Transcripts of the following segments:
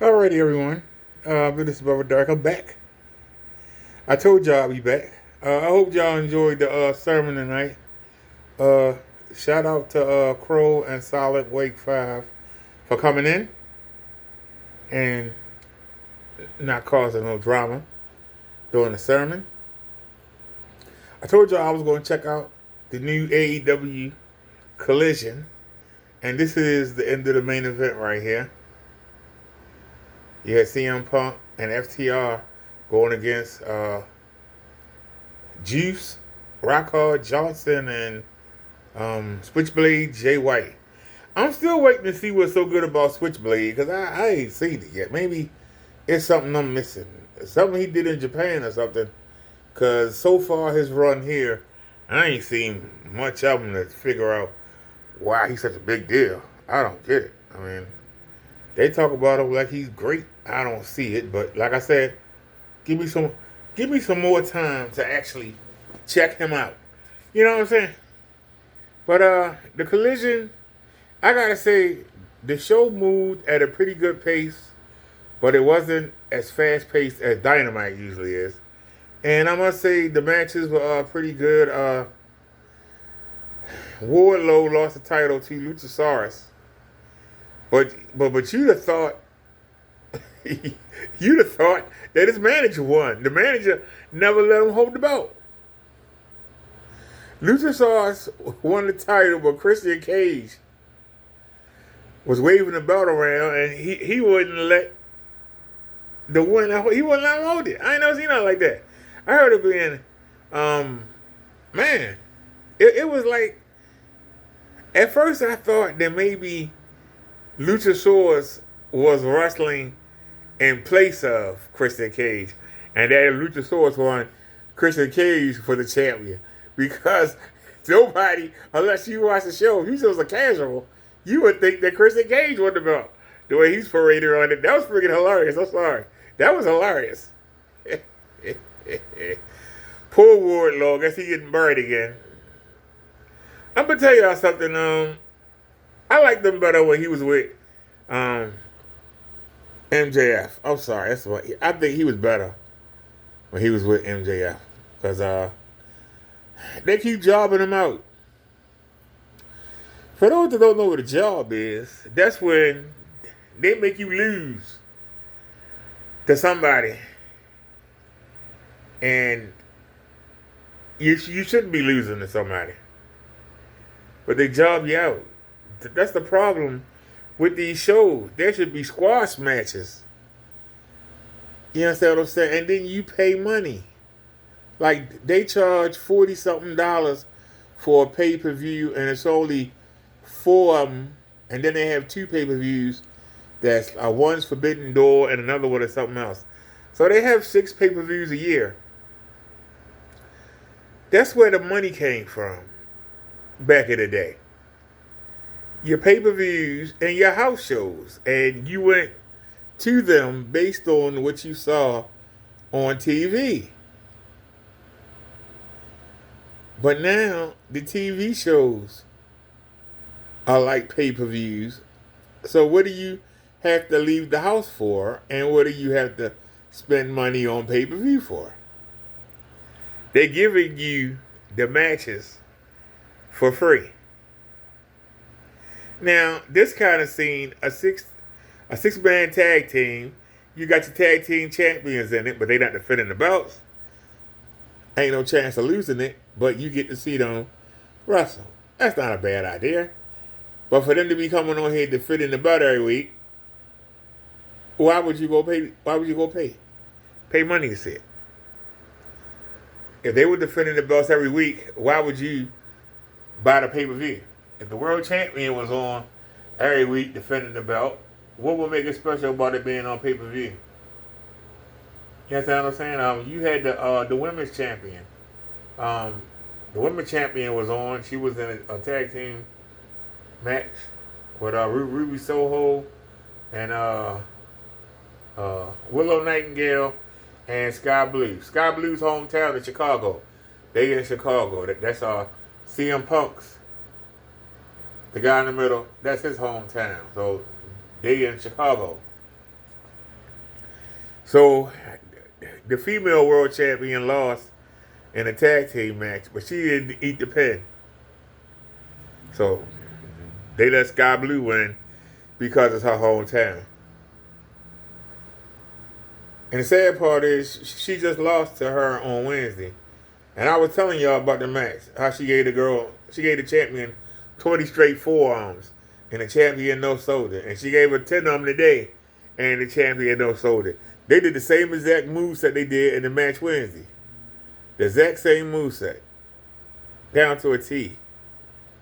Alrighty, everyone. This is Brother Dark. I'm back. I told y'all I'd be back. I hope y'all enjoyed the sermon tonight. Uh, Shout out to Crow and Solid Wake 5 for coming in and not causing no drama during the sermon. I told y'all I was going to check out the new AEW Collision, and this is the end of the main event right here. You had CM Punk and FTR going against Juice, Rockhard Johnson, and Switchblade Jay White. I'm still waiting to see what's so good about Switchblade because I ain't seen it yet. Maybe it's something I'm missing. Something he did in Japan or something. Because so far his run here, I ain't seen much of him to figure out why he's such a big deal. I don't get it. I mean, they talk about him like he's great. I don't see it, but like I said, give me some more time to actually check him out. You know what I'm saying? But the Collision, I gotta say, the show moved at a pretty good pace, but it wasn't as fast paced as Dynamite usually is. And I must say the matches were pretty good. Wardlow lost the title to Luchasaurus, but you'd have thought you'd have thought that his manager won. The manager never let him hold the belt. Luchasaurus won the title, but Christian Cage was waving the belt around, and he wouldn't let the winner. He wouldn't let him hold it. I ain't never seen nothing like that. I heard it being, man, it was like at first I thought that maybe Luchasaurus was wrestling in place of Christian Cage, and that Luchasaurus won Christian Cage for the champion because nobody, unless you watch the show, if you just a casual, you would think that Christian Cage won the belt. The way he's paraded on it, that was freaking hilarious. I'm sorry, that was hilarious. Poor Wardlow, guess he getting buried again. I'm gonna tell y'all something. I liked him better when he was with MJF. I'm sorry, that's what I think he was better when he was with MJF because they keep jobbing him out. For those that don't know what a job is, that's when they make you lose to somebody, and you shouldn't be losing to somebody, but they job you out. That's the problem with these shows. There should be squash matches. You understand what I'm saying? And then you pay money. Like they charge $40 something for a pay-per-view, and it's only four of them, and then they have two pay-per-views. That's one's Forbidden Door and another one is something else. So they have 6 pay-per-views a year. That's where the money came from back in the day. Your pay-per-views and your house shows, and you went to them based on what you saw on TV. But now the TV shows are like pay-per-views. So what do you have to leave the house for, and what do you have to spend money on pay-per-view for? They're giving you the matches for free. Now, this kind of scene, a six-man tag team, you got your tag team champions in it, but they not defending the belts. Ain't no chance of losing it, but you get to see them wrestle. That's not a bad idea. But for them to be coming on here defending the belt every week, why would you go pay? Why would you go pay? Pay money to see it. If they were defending the belts every week, why would you buy the pay-per-view? If the world champion was on every week defending the belt, what would make it special about it being on pay-per-view? You understand what I'm saying? You had the women's champion. The women's champion was on. She was in a tag team match with Ruby Soho and Willow Nightingale and Sky Blue. Sky Blue's hometown is Chicago. They in Chicago. That's CM Punk's. The guy in the middle, that's his hometown. So they in Chicago. So the female world champion lost in a tag team match, but she didn't eat the pin. So they let Sky Blue win because it's her hometown. And the sad part is she just lost to her on Wednesday. And I was telling y'all about the match, how she gave the champion 20 straight forearms, and the champion no sold it. And she gave her 10 of them today, and the champion no sold it. They did the same exact moveset they did in the match Wednesday. The exact same moveset. Down to a T.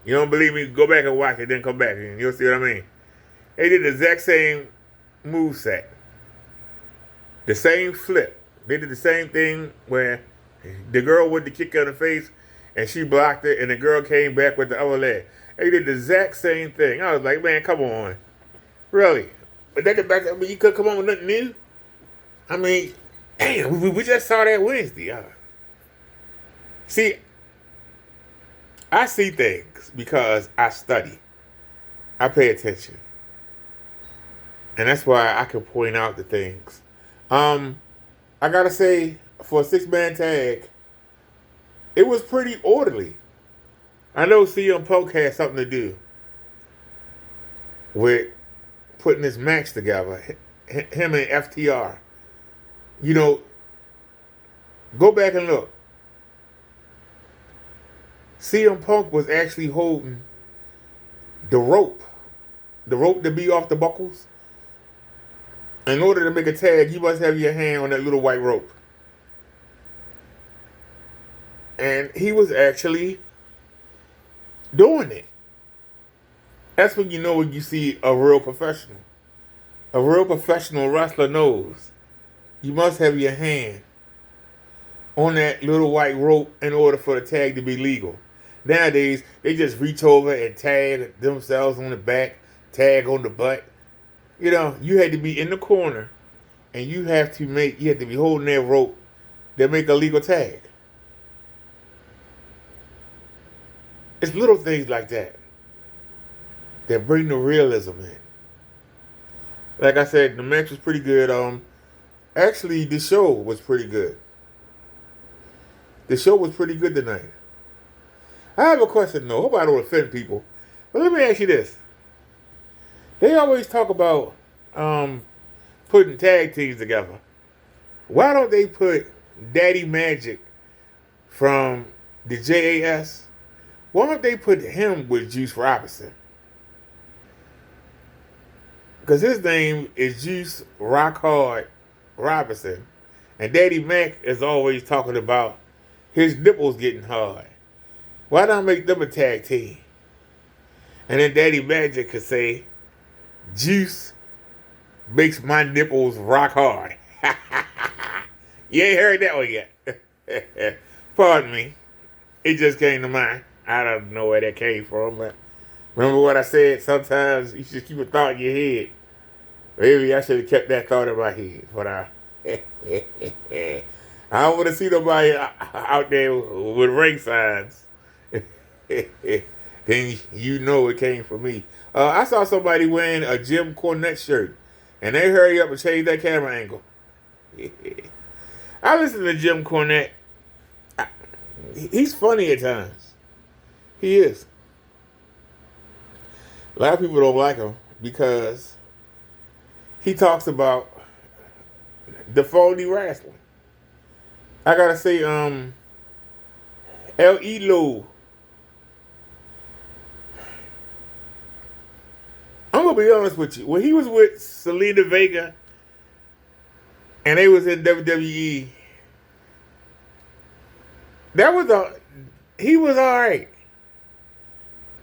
You don't believe me? Go back and watch it, then come back and you'll see what I mean. They did the exact same moveset. The same flip. They did the same thing where the girl with the kick on the face and she blocked it and the girl came back with the other leg. They did the exact same thing. I was like, man, come on. Really? But that back, I mean, you could come on with nothing new? I mean, damn, we just saw that Wednesday. See, I see things because I study. I pay attention. And that's why I can point out the things. I gotta say, for a 6-man tag, it was pretty orderly. I know CM Punk had something to do with putting this match together. Him and FTR. You know, go back and look. CM Punk was actually holding the rope to be off the buckles. In order to make a tag, you must have your hand on that little white rope. And he was actually doing it. That's when you know when you see a real professional. A real professional wrestler knows you must have your hand on that little white rope in order for the tag to be legal. Nowadays, they just reach over and tag themselves on the back, tag on the butt. You know, you had to be in the corner and you have to be holding that rope that make a legal tag. It's little things like that that bring the realism in. Like I said, the match was pretty good. Actually, the show was pretty good. The show was pretty good tonight. I have a question though. Hope I don't offend people. But let me ask you this. They always talk about putting tag teams together. Why don't they put Daddy Magic from the JAS? Why don't they put him with Juice Robinson? Because his name is Juice Rock Hard Robinson. And Daddy Mac is always talking about his nipples getting hard. Why not make them a tag team? And then Daddy Magic could say, Juice makes my nipples rock hard. You ain't heard that one yet. Pardon me. It just came to mind. I don't know where that came from, but remember what I said? Sometimes you should keep a thought in your head. Maybe I should have kept that thought in my head. But I don't want to see nobody out there with ring signs. Then you know it came from me. I saw somebody wearing a Jim Cornette shirt, and they hurry up and change that camera angle. I listen to Jim Cornette. He's funny at times. He is. A lot of people don't like him because he talks about the phony wrestling. I gotta say, L.E.Lo. I'm gonna be honest with you. When he was with Selena Vega and they was in WWE, he was alright.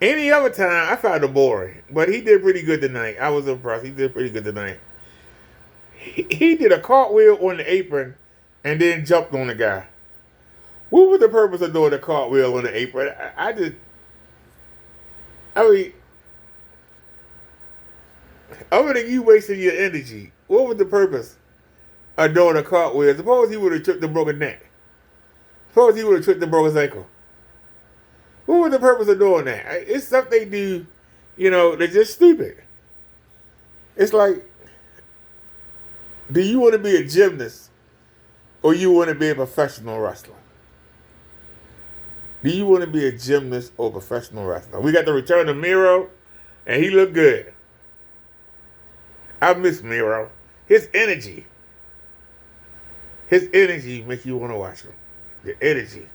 Any other time, I found him boring. But he did pretty good tonight. I was impressed. He did pretty good tonight. He did a cartwheel on the apron and then jumped on the guy. What was the purpose of doing a cartwheel on the apron? I mean, other than you wasting your energy, what was the purpose of doing a cartwheel? Suppose he would have tripped the broken neck. Suppose he would have tripped the broken ankle. What was the purpose of doing that? It's stuff they do, they're just stupid. It's like, Do you want to be a gymnast or you want to be a professional wrestler? Do you want to be a gymnast or professional wrestler? We got the return of Miro, and he looked good. I miss Miro. His energy makes you want to watch him. The energy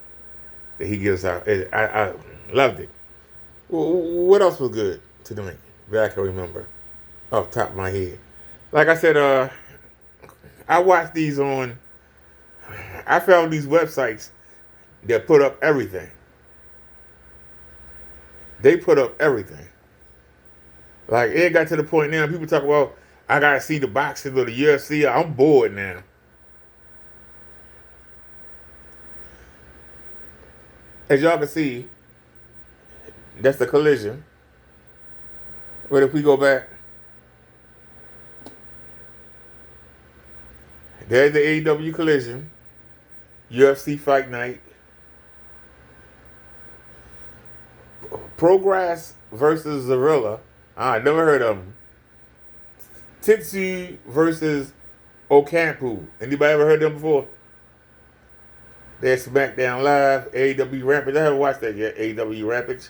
that he gives out, I loved it. What else was good to me that I can remember off the top of my head? Like I said, I watched these on. I found these websites that put up everything. They put up everything. Like it got to the point now. People talk about I gotta see the boxing or the UFC. I'm bored now. As y'all can see, that's the collision. But if we go back, there's the AEW collision, UFC Fight Night, Progress versus Zorilla. I never heard of them. Tetsu versus Ocampo. Anybody ever heard of them before? They're SmackDown Live, AEW Rampage. I haven't watched that yet, AEW Rampage.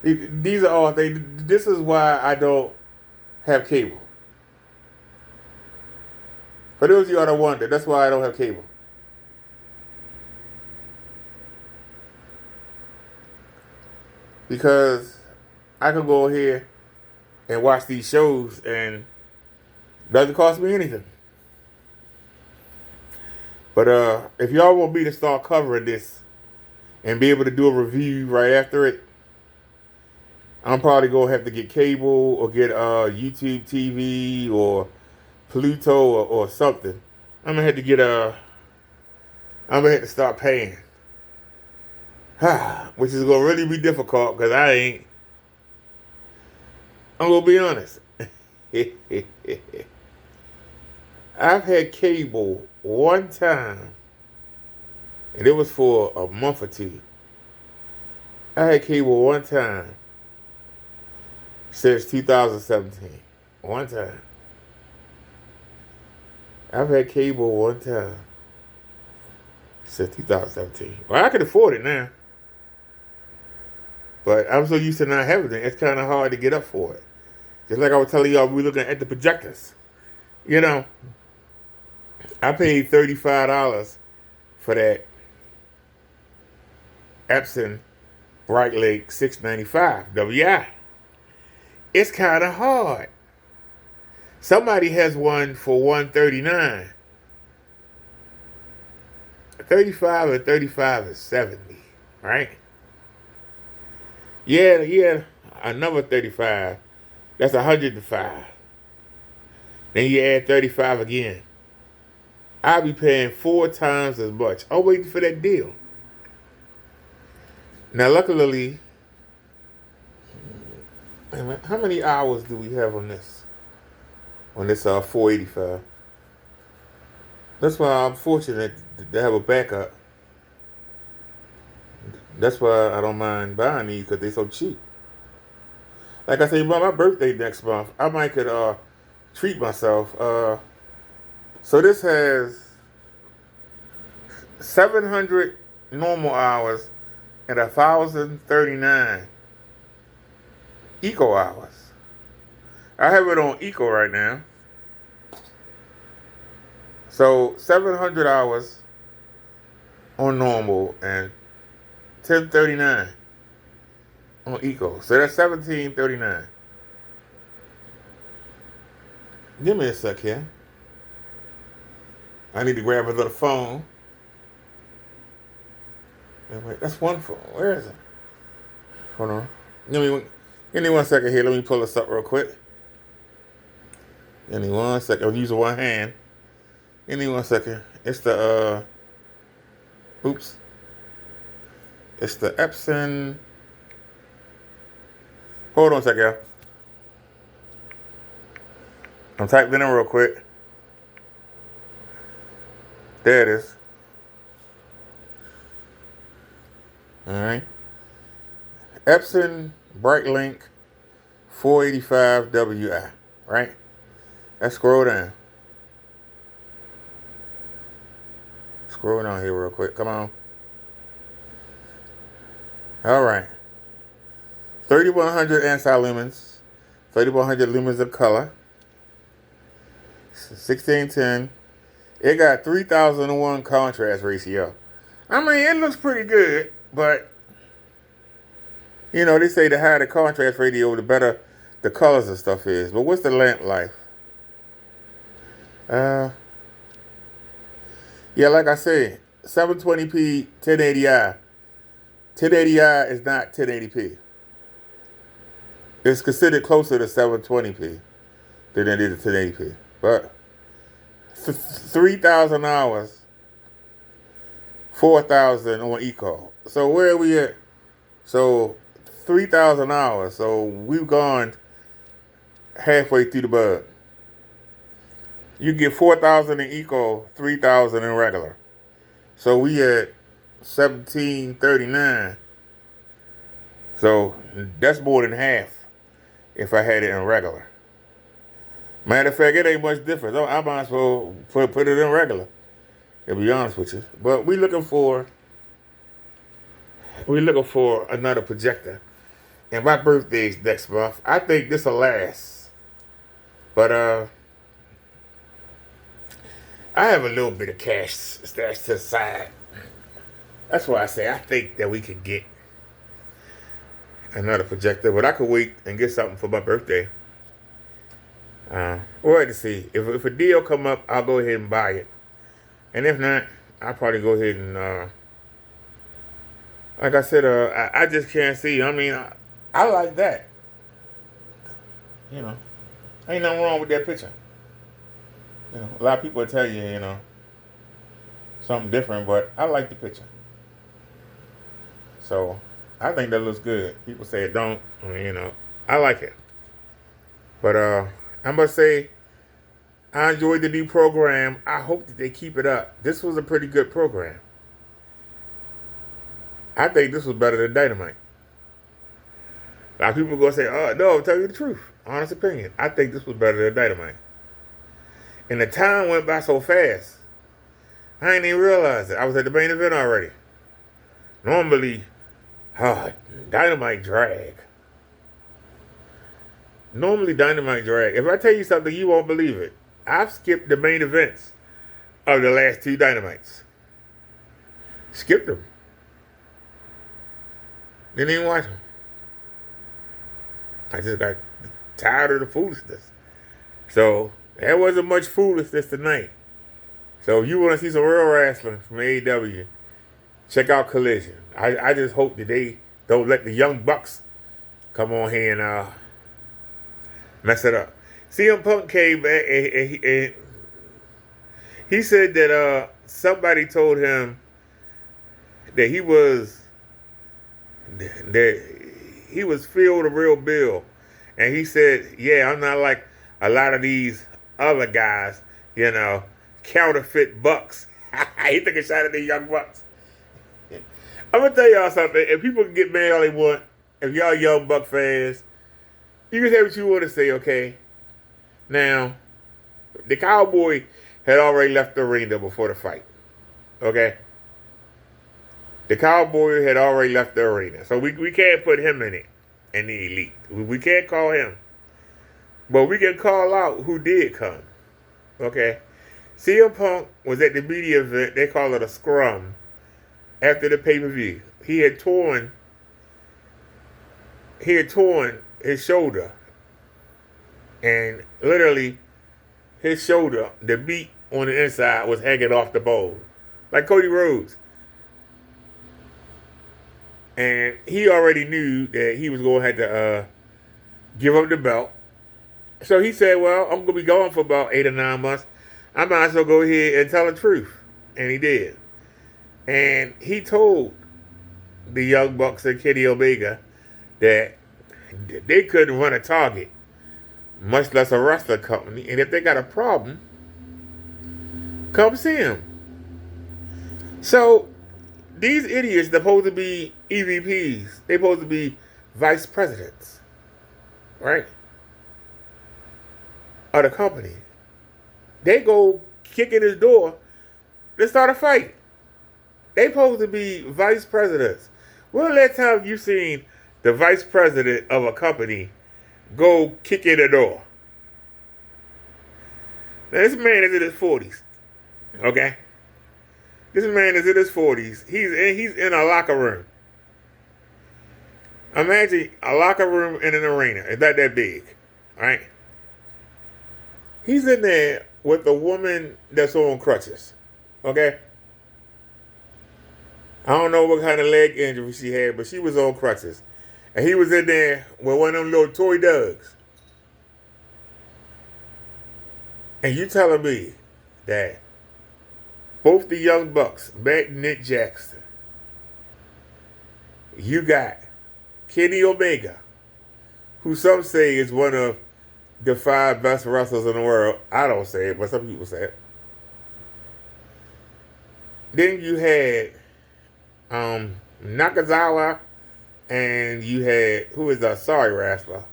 These are all things. This is why I don't have cable. For those of you that wonder, that's why I don't have cable. Because I can go here and watch these shows and it doesn't cost me anything. But if y'all want me to start covering this and be able to do a review right after it, I'm probably gonna have to get cable or get YouTube TV or Pluto or something. I'm gonna have to get I'm gonna have to start paying, which is gonna really be difficult because I'm gonna be honest. I've had cable one time, and it was for a month or two. I had cable one time since 2017. One time. I've had cable one time since 2017. Well, I can afford it now. But I'm so used to not having it, it's kind of hard to get up for it. Just like I was telling y'all, we were looking at the projectors. You know, I paid $35 for that Epson Bright Lake 695 WI. It's kind of hard. Somebody has one for $139. 35 and 35 is 70, right? Yeah, another 35. That's 105. Then you add 35 again. I'll be paying 4 times as much. I'm waiting for that deal. Now, luckily, how many hours do we have on this? On this 485. That's why I'm fortunate to have a backup. That's why I don't mind buying these because they're so cheap. Like I say, my birthday next month, I might could treat myself. So this has 700 normal hours and 1,039 eco hours. I have it on eco right now. So 700 hours on normal and 1039 on eco. So that's 1739. Give me a sec here. I need to grab another phone. Wait, that's one phone. Where is it? Hold on. Give me 1 second here. Let me pull this up real quick. Give me 1 second. I'm using one hand. Give me 1 second. It's the oops. It's the Epson. Hold on a second, y'all. I'm typing it in real quick. There it is. Alright. Epson Brightlink 485 WI. Right? Let's scroll down. Scroll down here real quick. Come on. All right. 3,100 anti-lumens. 3,100 lumens of color. 1610. It got 3,001 contrast ratio. I mean, it looks pretty good, but you know, they say the higher the contrast ratio, the better the colors and stuff is. But what's the lamp life? Yeah, like I said, 720p, 1080i. 1080i is not 1080p. It's considered closer to 720p than it is to 1080p. But 3,000 hours, 4,000 on eco. So where are we at? So 3,000 hours. So we've gone halfway through the bug. You get 4,000 in eco, 3,000 in regular. So we at 1739. So that's more than half if I had it in regular. Matter of fact, it ain't much difference. I might as well put it in regular, to be honest with you. But we're looking for another projector. And my birthday's next month. I think this'll last. But I have a little bit of cash stashed to the side. That's why I say I think that we could get another projector. But I could wait and get something for my birthday. We'll have to see. If a deal come up, I'll go ahead and buy it. And if not, I'll probably go ahead and, like I said, I just can't see. I mean, I like that. You know, ain't nothing wrong with that picture. You know, a lot of people will tell you, you know, something different, but I like the picture. So, I think that looks good. People say it don't. I mean, you know, I like it. But, I must say, I enjoyed the new program. I hope that they keep it up. This was a pretty good program. I think this was better than Dynamite. A lot of people are going to say, oh, no, I'll tell you the truth. Honest opinion. I think this was better than Dynamite. And the time went by so fast. I ain't even realize it. I was at the main event already. Normally, Dynamite drag. If I tell you something, you won't believe it. I've skipped the main events of the last two Dynamites. Skipped them. Didn't even watch them. I just got tired of the foolishness. So, there wasn't much foolishness tonight. So, if you want to see some real wrestling from AEW, check out Collision. I just hope that they don't let the Young Bucks come on here and mess it up. CM Punk came back and he said that somebody told him that he was filled a real bill. And he said, yeah, I'm not like a lot of these other guys, you know, counterfeit bucks. He took a shot at the Young Bucks. I'm going to tell y'all something. If people can get mad all they want, if y'all Young Buck fans, you can say what you want to say, okay? Now, the Cowboy had already left the arena before the fight, okay? The Cowboy had already left the arena, so we can't put him in it, in the Elite. We can't call him. But we can call out who did come, okay? CM Punk was at the media event, they call it a scrum, after the pay-per-view. He had torn his shoulder. And literally, his shoulder, the meat on the inside was hanging off the bone. Like Cody Rhodes. And he already knew that he was going to have to give up the belt. So he said, well, I'm going to be gone for about 8 or 9 months. I might as well go ahead and tell the truth. And he did. And he told the Young Bucks and Kenny Omega that they couldn't run a Target, much less a wrestling company. And if they got a problem, come see him. So these idiots, they're supposed to be EVPs. They're supposed to be vice presidents, right, of the company. They go kick in his door. They start a fight. They supposed to be vice presidents. When the last time you seen the vice president of a company go kick in the door? Now this man is in his 40s. Okay? This man is in his 40s. He's in a locker room. Imagine a locker room in an arena. It's not that big. Alright? He's in there with a woman that's on crutches. Okay? I don't know what kind of leg injury she had, but she was on crutches. And he was in there with one of them little toy dogs. And you telling me that both the Young Bucks, Matt and Nick Jackson, you got Kenny Omega, who some say is one of the 5 best wrestlers in the world. I don't say it, but some people say it. Then you had Nakazawa, and you had, who is a sorry wrestler,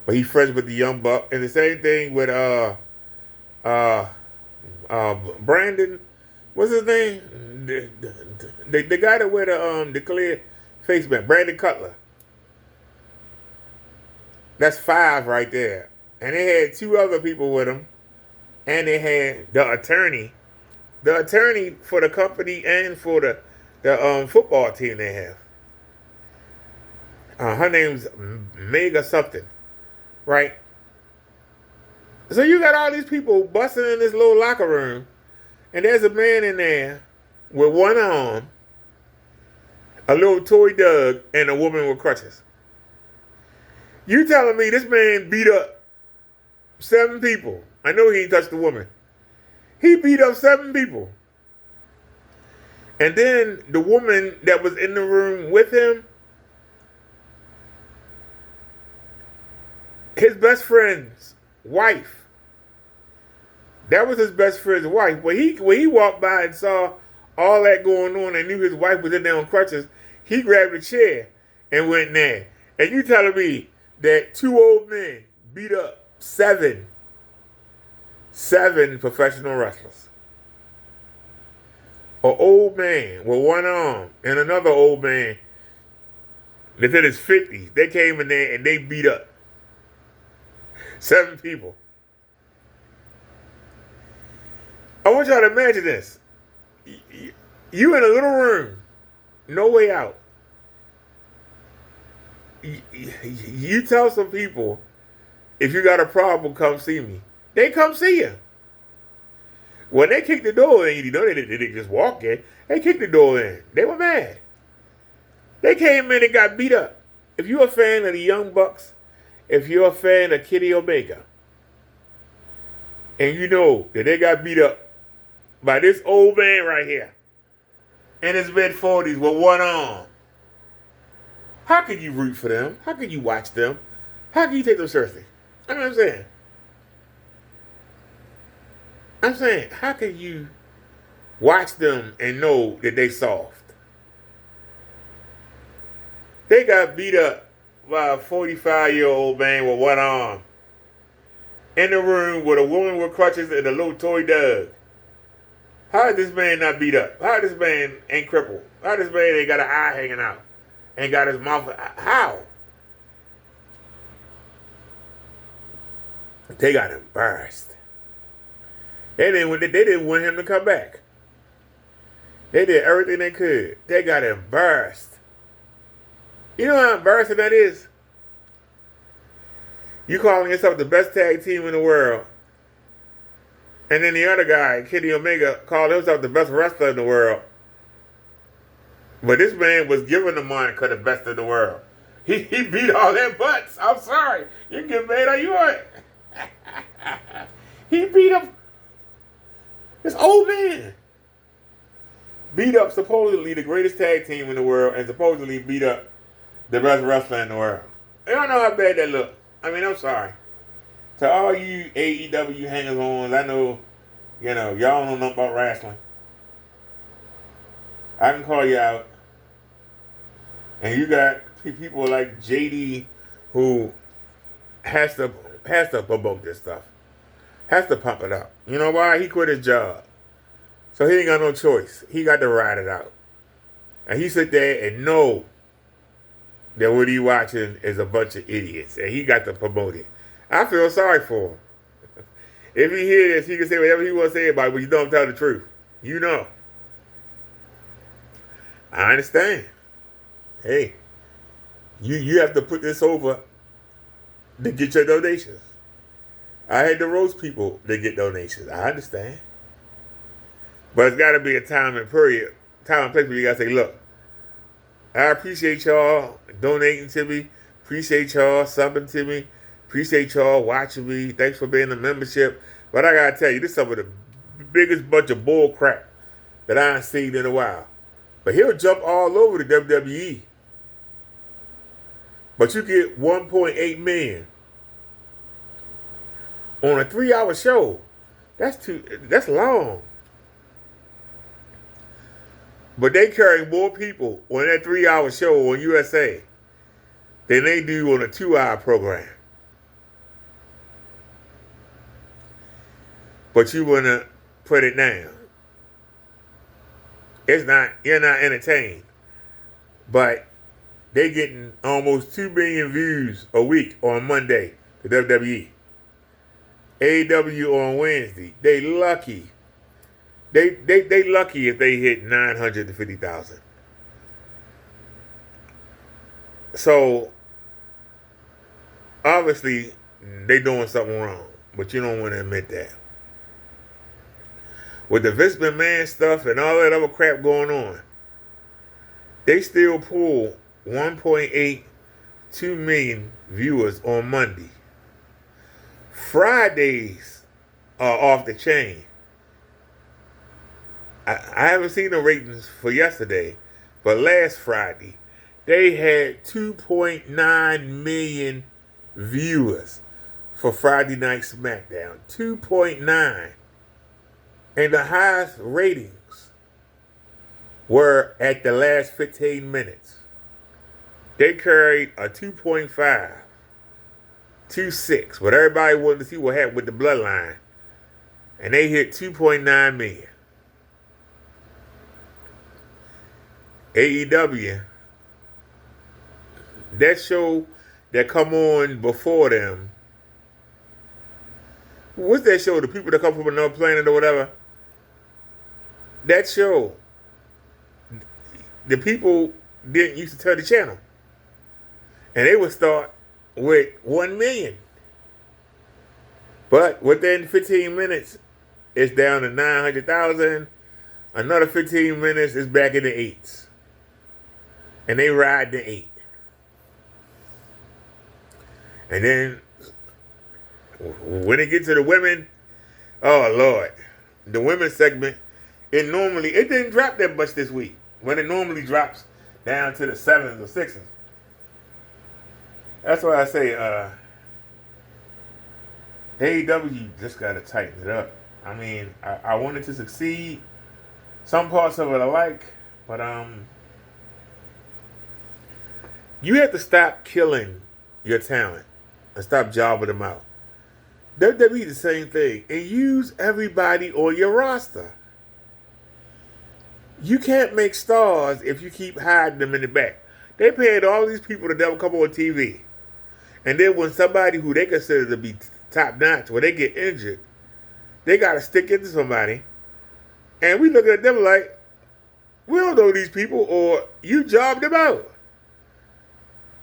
but he's friends with the Young Buck. And the same thing with Brandon, what's his name? The guy that wear the clear face mask, Brandon Cutler. That's 5 right there. And they had 2 other people with them, and they had the attorney for the company and for the football team they have. Her name's Mega something, right? So you got all these people busting in this little locker room, and there's a man in there with one arm, a little toy dog, and a woman with crutches. You telling me this man beat up 7 people? I know he ain't touched the woman. He beat up 7 people. And then the woman that was in the room with him, his best friend's wife. That was his best friend's wife. When he walked by and saw all that going on and knew his wife was in there on crutches, he grabbed a chair and went in there. And you telling me that 2 old men beat up 7 professional wrestlers? An old man with one arm and another old man that's in his 50s. They came in there and they beat up 7 people. I want y'all to imagine this. You in a little room, no way out. You tell some people, if you got a problem, come see me. They come see you. When they kicked the door in, you know they didn't just walk in. They kicked the door in. They were mad. They came in and got beat up. If you're a fan of the Young Bucks, if you're a fan of Kenny Omega, and you know that they got beat up by this old man right here in his mid-40s with one arm, how can you root for them? How can you watch them? How can you take them seriously? I know what I'm saying. I'm saying, how can you watch them and know that they soft? They got beat up by a 45-year-old man with one arm in the room with a woman with crutches and a little toy dog. How is this man not beat up? How this man ain't crippled? How this man ain't got an eye hanging out? Ain't got his mouth? How? They got embarrassed. They didn't want him to come back. They did everything they could. They got embarrassed. You know how embarrassing that is? You calling yourself the best tag team in the world, and then the other guy, Kenny Omega, called himself the best wrestler in the world. But this man was given the moniker the best in the world. He beat all their butts. I'm sorry. You can get mad all you want. He beat up this old man. Beat up supposedly the greatest tag team in the world and supposedly beat up the best wrestler in the world. I don't know how bad that looked. I mean, I'm sorry. To all you AEW hangers-ons, I know, y'all don't know nothing about wrestling. I can call you out. And you got people like JD who has to promote this stuff. has to pump it up. You know why? He quit his job. So he ain't got no choice. He got to ride it out. And he sit there and know that what he watching is a bunch of idiots. And he got to promote it. I feel sorry for him. If he hear this, he can say whatever he wants to say about it, but you don't tell the truth. You know. I understand. Hey, you have to put this over to get your donations. I had to roast people to get donations. I understand. But it's got to be a time and place where you got to say, look, I appreciate y'all donating to me. Appreciate y'all subbing to me. Appreciate y'all watching me. Thanks for being a membership. But I got to tell you, this is some of the biggest bunch of bull crap that I ain't seen in a while. But he'll jump all over the WWE. But you get 1.8 million on a 3-hour show. That's long. But they carry more people on that 3-hour show on USA than they do on a 2-hour program. But you want to put it down. You're not entertained. But they getting almost 2 million views a week on Monday, the WWE. AEW on Wednesday. They lucky. They lucky if they hit 950,000. So obviously they doing something wrong, but you don't want to admit that. With the Vince McMahon stuff and all that other crap going on, they still pull 1.82 million viewers on Monday. Fridays are off the chain. I haven't seen the ratings for yesterday, but last Friday, they had 2.9 million viewers for Friday Night SmackDown. 2.9. And the highest ratings were at the last 15 minutes. They carried a 2.5, 2.6, but everybody wanted to see what happened with the bloodline. And they hit 2.9 million. AEW, that show that come on before them, what's that show? The people that come from another planet or whatever? That show, the people didn't used to turn the channel. And they would start with 1 million. But within 15 minutes, it's down to 900,000. Another 15 minutes, it's back in the 8s. And they ride the 8. And then when it gets to the women, oh Lord, the women's segment, it didn't drop that much this week. When it normally drops down to the 7s or 6s. That's why I say AEW just got to tighten it up. I mean, I wanted to succeed. Some parts of it I like, but you have to stop killing your talent and stop jobbing them out. WWE the same thing. And use everybody on your roster. You can't make stars if you keep hiding them in the back. They paid all these people to never come on TV. And then when somebody who they consider to be top notch, when they get injured, they got to stick into somebody. And we look at them like, we don't know these people, or you jobbed them out.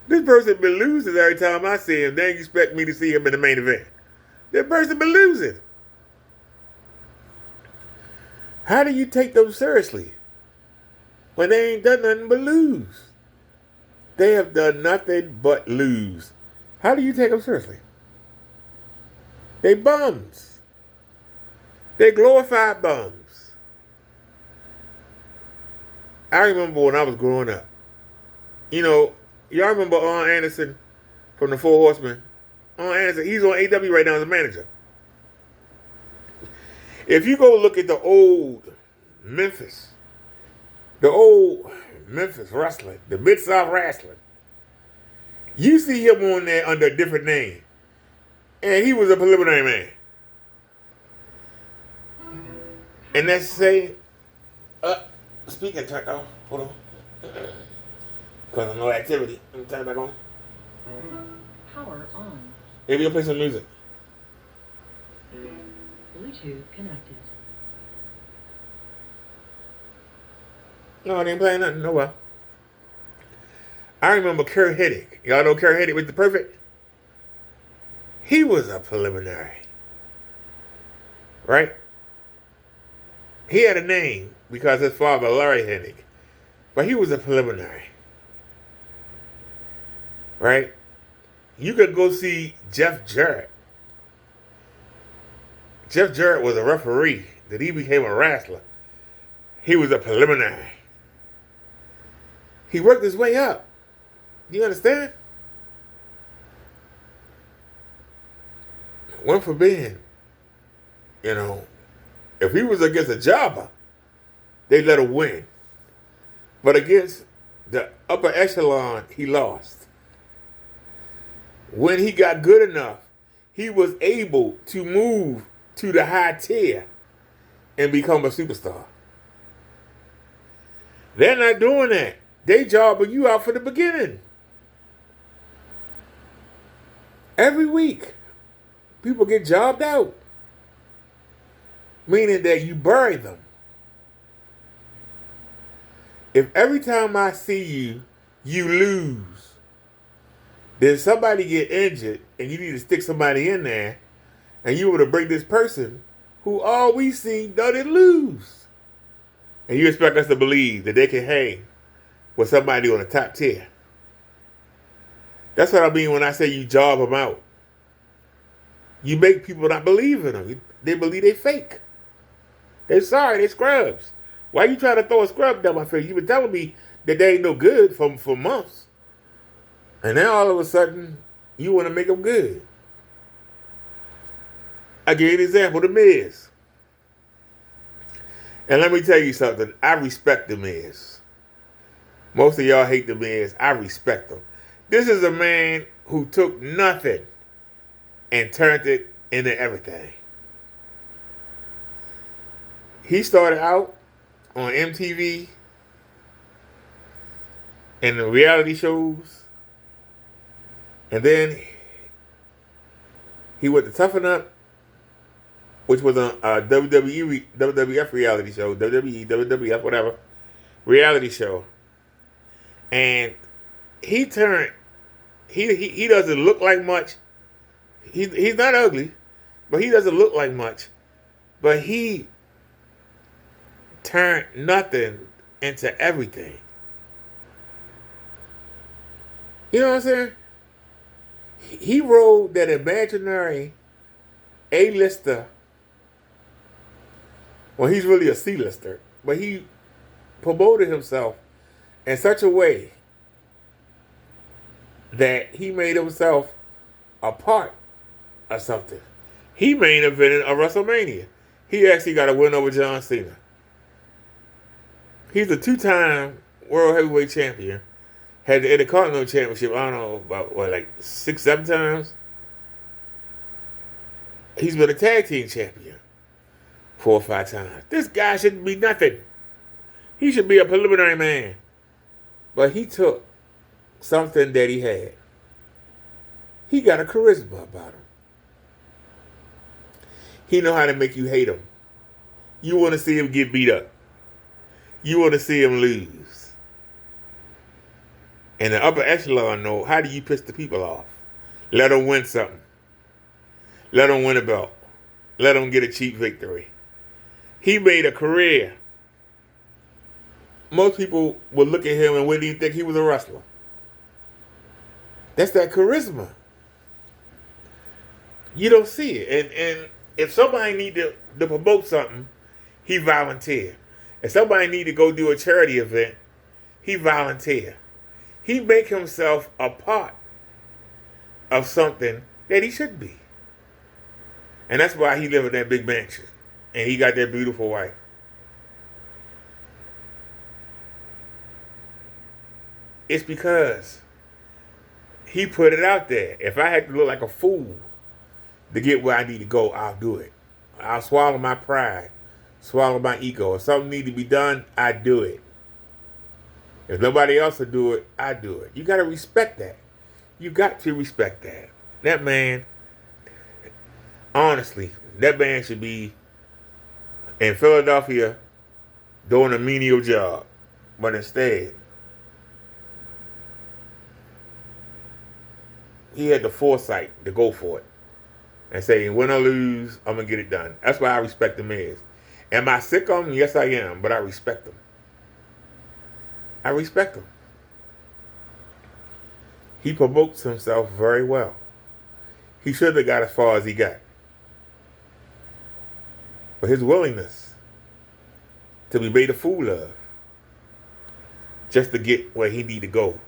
This person been losing every time I see him. They expect me to see him in the main event. That person been losing. How do you take them seriously when they ain't done nothing but lose? They have done nothing but lose. How do you take them seriously? They bums. They glorified bums. I remember when I was growing up. You know, y'all remember Arn Anderson from the Four Horsemen? Arn Anderson, he's on AEW right now as a manager. If you go look at the old Memphis wrestling, the Mid-South wrestling, you see him on there under a different name. And he was a preliminary man. And let's say, speaker turned off. Hold on. Because of no activity. Let me turn it back on. Power on. Maybe you'll play some music. Bluetooth connected. No, it ain't playing nothing. No way. I remember Kurt Hennig. Y'all know Kurt Hennig was the perfect? He was a preliminary. Right? He had a name because his father, Larry Hennig. But he was a preliminary. Right? You could go see Jeff Jarrett. Jeff Jarrett was a referee. Then he became a wrestler. He was a preliminary. He worked his way up. You understand? One for being, if he was against a jobber, they let him win. But against the upper echelon, he lost. When he got good enough, he was able to move to the high tier and become a superstar. They're not doing that. They jobbing you out for the beginning. Every week, people get jobbed out. Meaning that you bury them. If every time I see you, you lose, then somebody get injured and you need to stick somebody in there and you were to bring this person who all we see doesn't lose. And you expect us to believe that they can hang with somebody on the top tier. That's what I mean when I say you job them out. You make people not believe in them. They believe they fake. They're sorry, they scrubs. Why you trying to throw a scrub down my face? You been telling me that they ain't no good for months. And now all of a sudden, you want to make them good. I give you an example, The Miz. And let me tell you something. I respect The Miz. Most of y'all hate The Miz. I respect him. This is a man who took nothing and turned it into everything. He started out on MTV and the reality shows. And then he went to Toughen Up, which was a WWF reality show, WWE, WWF, whatever, reality show. And he turned, he doesn't look like much. He's not ugly, but he doesn't look like much. But he turned nothing into everything. You know what I'm saying? He rode that imaginary A-lister. Well, he's really a C-lister. But he promoted himself in such a way that he made himself a part of something. He main evented a WrestleMania. He actually got a win over John Cena. He's a 2-time World Heavyweight Champion. Had the Intercontinental Championship, I don't know, about like 6, 7 times. He's been a tag team champion 4 or 5 times. This guy shouldn't be nothing. He should be a preliminary man. But he took something that he had. He got a charisma about him. He know how to make you hate him. You want to see him get beat up. You want to see him lose. And the upper echelon know, how do you piss the people off? Let them win something. Let them win a belt. Let them get a cheap victory. He made a career. Most people would look at him and wouldn't even think he was a wrestler. That's that charisma. You don't see it. And if somebody need to promote something, he volunteer. If somebody need to go do a charity event, he volunteer. He make himself a part of something that he should be. And that's why he live in that big mansion. And he got that beautiful wife. It's because he put it out there. If I had to look like a fool to get where I need to go, I'll do it. I'll swallow my pride swallow my ego. If something need to be done, I do it. If nobody else will do it, I do it. You got to respect that. You got to respect that. That man, honestly, that man should be in Philadelphia doing a menial job. But instead, he had the foresight to go for it and say, win or lose, I'm going to get it done. That's why I respect him is. Am I sick of him? Yes, I am, but I respect him. I respect him. He promotes himself very well. He should have got as far as he got. But his willingness to be made a fool of just to get where he need to go,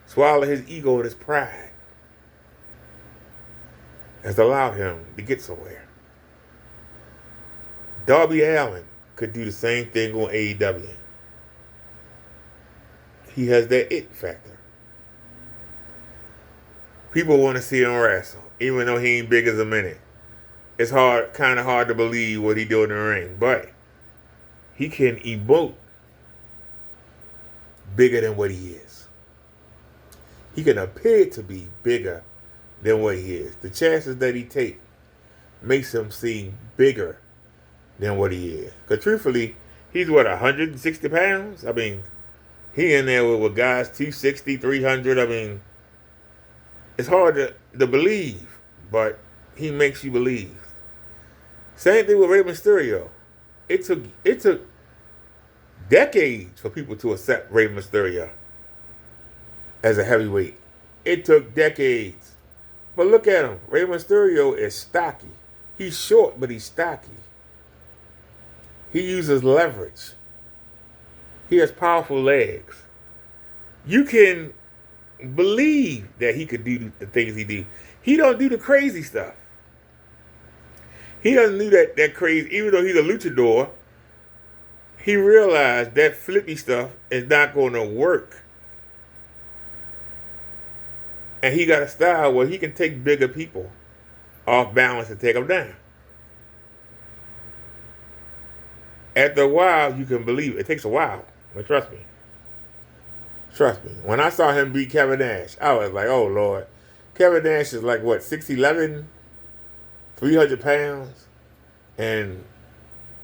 swallow his ego and his pride, has allowed him to get somewhere. Darby Allin could do the same thing on AEW. He has that it factor. People want to see him wrestle, even though he ain't big as a minute. It's kind of hard to believe what he do in the ring, but he can emote bigger than what he is. He can appear to be bigger than what he is. The chances that he takes makes him seem bigger than what he is. Because truthfully, he's 160 pounds? I mean, he in there with guys 260, 300. I mean, it's hard to believe, but he makes you believe. Same thing with Rey Mysterio. It took decades for people to accept Rey Mysterio as a heavyweight. It took decades. But look at him. Rey Mysterio is stocky. He's short, but he's stocky. He uses leverage. He has powerful legs. You can believe that he could do the things he do. He don't do the crazy stuff. He doesn't do that crazy. Even though he's a luchador, he realized that flippy stuff is not going to work. And he got a style where he can take bigger people off balance and take them down. After a while, you can believe it. It takes a while, but trust me. Trust me. When I saw him beat Kevin Nash, I was like, oh, Lord. Kevin Nash is like, 6'11", 300 pounds. And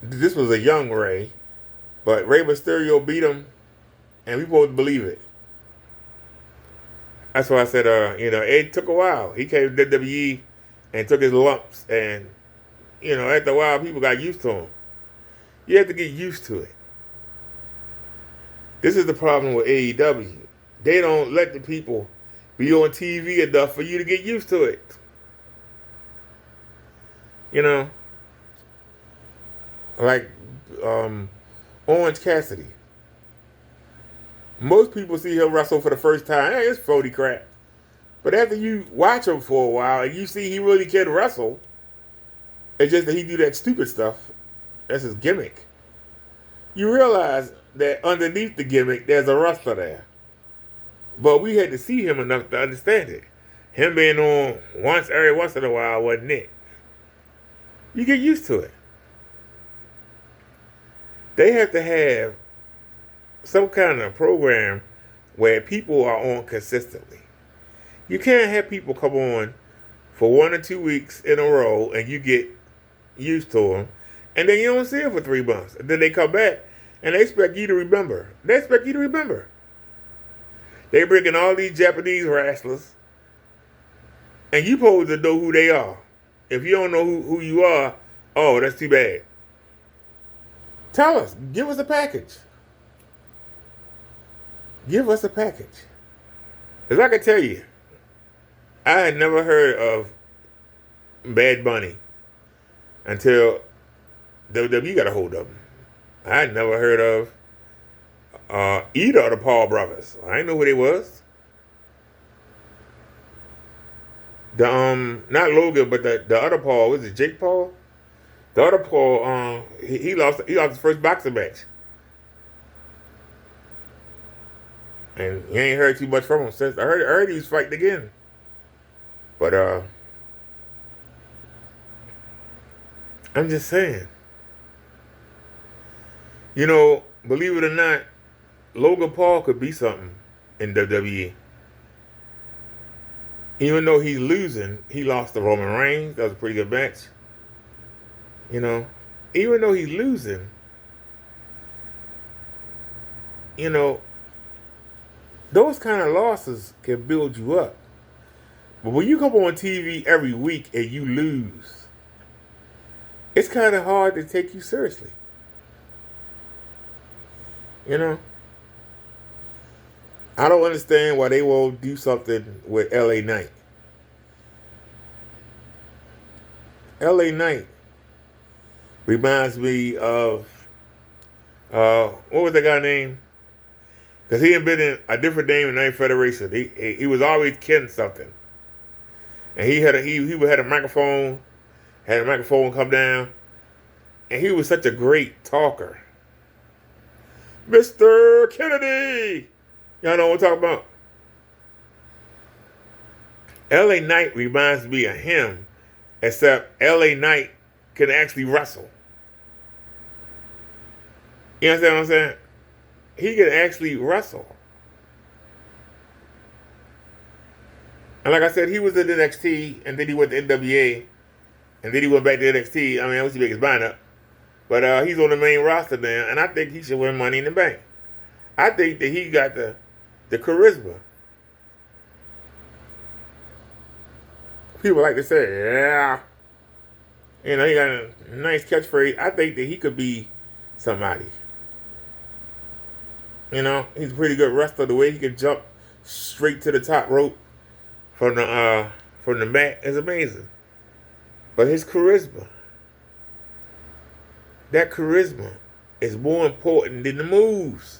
this was a young Rey. But Rey Mysterio beat him, and we both believe it. That's why I said, it took a while. He came to WWE and took his lumps. And, after a while, people got used to him. You have to get used to it. This is the problem with AEW. They don't let the people be on TV enough for you to get used to it. Like Orange Cassidy. Most people see him wrestle for the first time. Hey, it's phony crap. But after you watch him for a while and you see he really can wrestle, it's just that he do that stupid stuff. That's his gimmick. You realize that underneath the gimmick, there's a wrestler there. But we had to see him enough to understand it. Him being on every once in a while wasn't it. You get used to it. They have to have some kind of program where people are on consistently. You can't have people come on for 1 or 2 weeks in a row and you get used to them, and then you don't see them for 3 months. And then they come back and they expect you to remember. They bring in all these Japanese wrestlers, and you supposed to know who they are. If you don't know who you are, oh, that's too bad. Tell us. Give us a package. Give us a package. Because I can tell you, I had never heard of Bad Bunny until WWE got a hold of him. I had never heard of either of the Paul brothers. I didn't know who they was. Not Logan, but the other Paul, was it Jake Paul? The other Paul, he lost his first boxing match. And you ain't heard too much from him since. I heard he was fighting again. But I'm just saying. You know, believe it or not, Logan Paul could be something in WWE. Even though he's losing, he lost to Roman Reigns. That was a pretty good match. You know, even though he's losing, you know, those kind of losses can build you up. But when you come on TV every week and you lose, it's kind of hard to take you seriously. You know? I don't understand why they won't do something with LA Knight. LA Knight reminds me of, what was that guy name? Because he had been in a different name in the Night Federation. He was always Ken something. And he had a microphone, come down, and he was such a great talker. Mr. Kennedy! Y'all know what I'm talking about? LA Knight reminds me of him, except LA Knight can actually wrestle. You understand what I'm saying? He can actually wrestle. And like I said, he was in NXT, and then he went to NWA, and then he went back to NXT. I mean, I wish he make his mind up. But he's on the main roster now, and I think he should win Money in the Bank. I think that he got the charisma. People like to say, yeah. You know, he got a nice catchphrase. I think that he could be somebody. You know, he's a pretty good wrestler. The way he can jump straight to the top rope from the mat is amazing. But his charisma, that charisma is more important than the moves.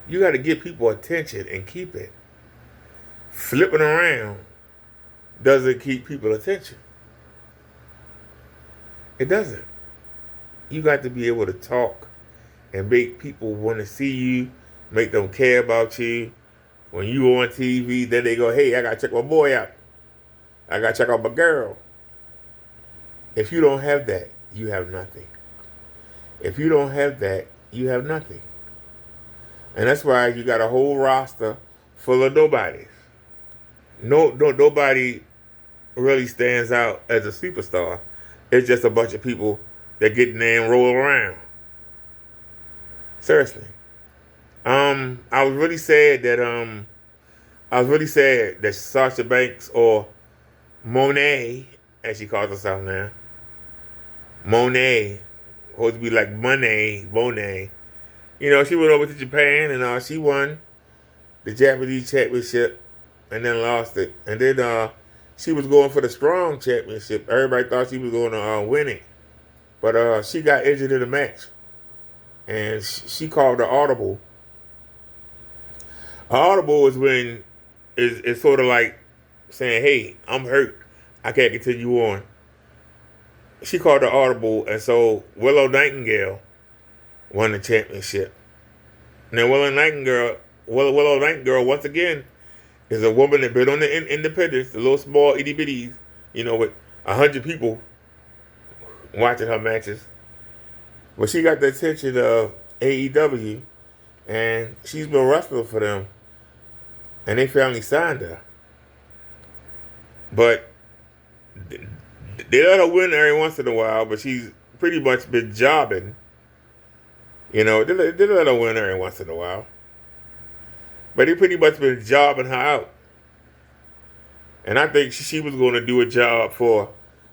You got to give people attention and keep it. Flipping around doesn't keep people attention. It doesn't. You got to be able to talk and make people want to see you, make them care about you. When you on TV, then they go, hey, I got to check my boy out. I got to check out my girl. If you don't have that, you have nothing. If you don't have that, you have nothing. And that's why you got a whole roster full of nobodies. Nobody really stands out as a superstar. It's just a bunch of people that get in there and roll around. Seriously. I was really sad that Sasha Banks, or Monet, as she calls herself now, Monet, supposed to be like Monet. You know, she went over to Japan and she won the Japanese championship and then lost it. And then she was going for the strong championship. Everybody thought she was going to win it. But she got injured in the match. And she called the audible. Audible is when it's sort of like saying, hey, I'm hurt. I can't continue on. She called the audible, and so Willow Nightingale won the championship. Now Willow Nightingale, once again, is a woman that been on the independents, the little small itty bitties, you know, with 100 people watching her matches. But she got the attention of AEW, and she's been wrestling for them, and they finally signed her. But they let her win every once in a while, but she's pretty much been jobbing. You know, they let her win every once in a while. But they pretty much been jobbing her out. And I think she was going to do a job for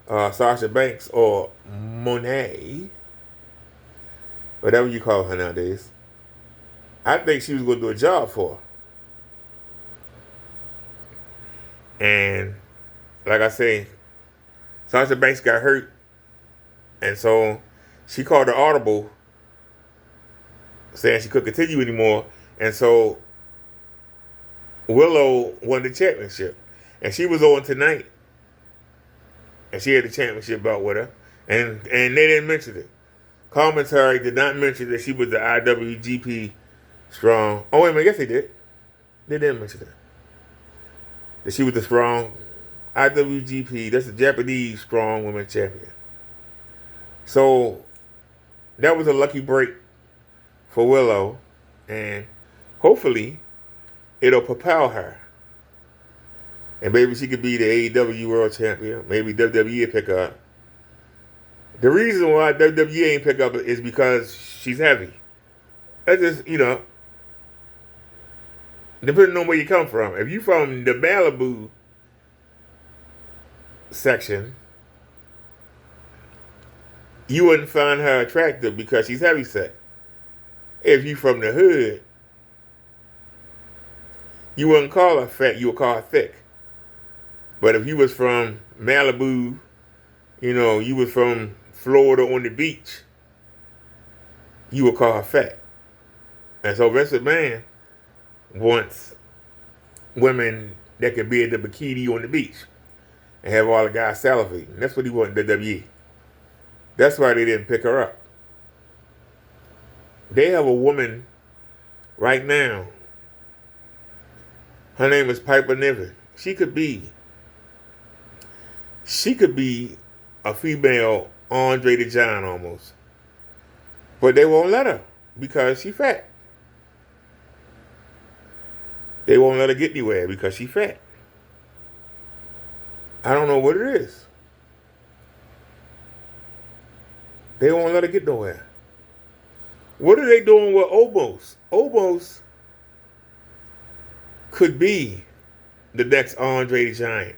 Sasha Banks, or Monet, whatever you call her nowadays. I think she was going to do a job for her. And like I say, Sasha Banks got hurt, and so she called the audible, saying she couldn't continue anymore, and so Willow won the championship, and she was on tonight, and she had the championship belt with her, and they didn't mention it. Commentary did not mention that she was the IWGP strong. Oh wait a minute, yes they did. They didn't mention that. That she was the strong IWGP. That's the Japanese strong women champion. So that was a lucky break for Willow, and hopefully it'll propel her. And maybe she could be the AEW World Champion. Maybe WWE will pick her up. The reason why WWE ain't pick up is because she's heavy. That's just, depending on where you come from. If you from the Malibu section, you wouldn't find her attractive because she's heavy set. If you from the hood, you wouldn't call her fat, you would call her thick. But if you was from Malibu, you was from Florida on the beach, you would call her fat. And so Vince McMahon wants women that can be in the bikini on the beach and have all the guys salivating. That's what he wanted in WWE. That's why they didn't pick her up. They have a woman right now. Her name is Piper Niven. She could be a female Andre the Giant almost. But they won't let her because she's fat. They won't let her get anywhere because she's fat. I don't know what it is. They won't let her get nowhere. What are they doing with Omos? Omos could be the next Andre the Giant.